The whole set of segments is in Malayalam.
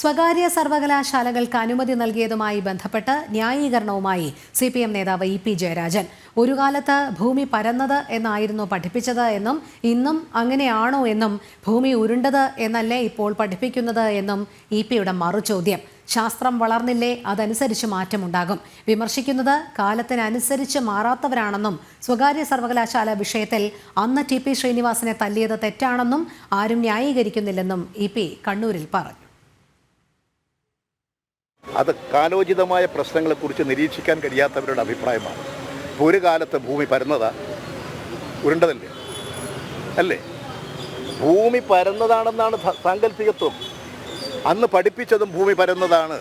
സ്വകാര്യ സർവകലാശാലകൾക്ക് അനുമതി നൽകിയതുമായി ബന്ധപ്പെട്ട് ന്യായീകരണവുമായി CPM നേതാവ് EP ജയരാജൻ. ഒരു കാലത്ത് ഭൂമി പരന്നത് എന്നായിരുന്നു പഠിപ്പിച്ചത് എന്നും ഇന്നും അങ്ങനെയാണോ എന്നും ഭൂമി ഉരുണ്ടത് എന്നല്ലേ ഇപ്പോൾ പഠിപ്പിക്കുന്നത് എന്നും EP-യുടെ മറുചോദ്യം. ശാസ്ത്രം വളർന്നില്ലേ, അതനുസരിച്ച് മാറ്റമുണ്ടാകും. വിമർശിക്കുന്നത് കാലത്തിനനുസരിച്ച് മാറാത്തവരാണെന്നും സ്വകാര്യ സർവകലാശാല വിഷയത്തിൽ അന്ന് TP ശ്രീനിവാസനെ തല്ലിയത് തെറ്റാണെന്നും ആരും ന്യായീകരിക്കുന്നില്ലെന്നും EP കണ്ണൂരിൽ പറഞ്ഞു. അത് കാലോചിതമായ പ്രശ്നങ്ങളെക്കുറിച്ച് നിരീക്ഷിക്കാൻ കഴിയാത്തവരുടെ അഭിപ്രായമാണ്. ഒരു കാലത്ത് ഭൂമി പരന്നതാ, ഉരുണ്ടതല്ലേ അല്ലേ? ഭൂമി പരന്നതാണെന്നാണ് സാങ്കല്പികത്വം. അന്ന് പഠിപ്പിച്ചതും ഭൂമി പരന്നതാണ്.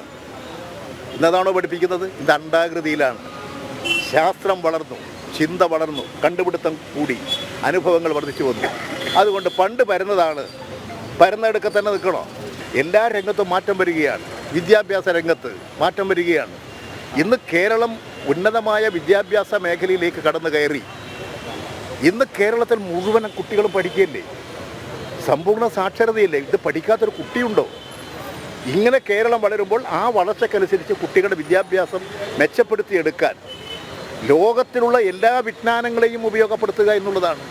ഇന്നതാണോ പഠിപ്പിക്കുന്നത്? ഇത് അണ്ഡാകൃതിയിലാണ്. ശാസ്ത്രം വളർന്നു, ചിന്ത വളർന്നു, കണ്ടുപിടുത്തം കൂടി, അനുഭവങ്ങൾ വർദ്ധിച്ചു വന്നു. അതുകൊണ്ട് പണ്ട് പരന്നതാണ്, പരന്നെടുക്കെ തന്നെ നിൽക്കണോ? എല്ലാ രംഗത്തും മാറ്റം വരികയാണ്. വിദ്യാഭ്യാസ രംഗത്ത് മാറ്റം വരികയാണ്. ഇന്ന് കേരളം ഉന്നതമായ വിദ്യാഭ്യാസ മേഖലയിലേക്ക് കടന്നു കയറി. ഇന്ന് കേരളത്തിൽ മുഴുവൻ കുട്ടികളും പഠിക്കുകയല്ലേ, സമ്പൂർണ്ണ സാക്ഷരതയില്ലേ? ഇത് പഠിക്കാത്തൊരു കുട്ടിയുണ്ടോ? ഇങ്ങനെ കേരളം വളരുമ്പോൾ ആ വളർച്ചയ്ക്കനുസരിച്ച് കുട്ടികളുടെ വിദ്യാഭ്യാസം മെച്ചപ്പെടുത്തിയെടുക്കാൻ ലോകത്തിലുള്ള എല്ലാ വിജ്ഞാനങ്ങളെയും ഉപയോഗപ്പെടുത്തുക എന്നുള്ളതാണ്.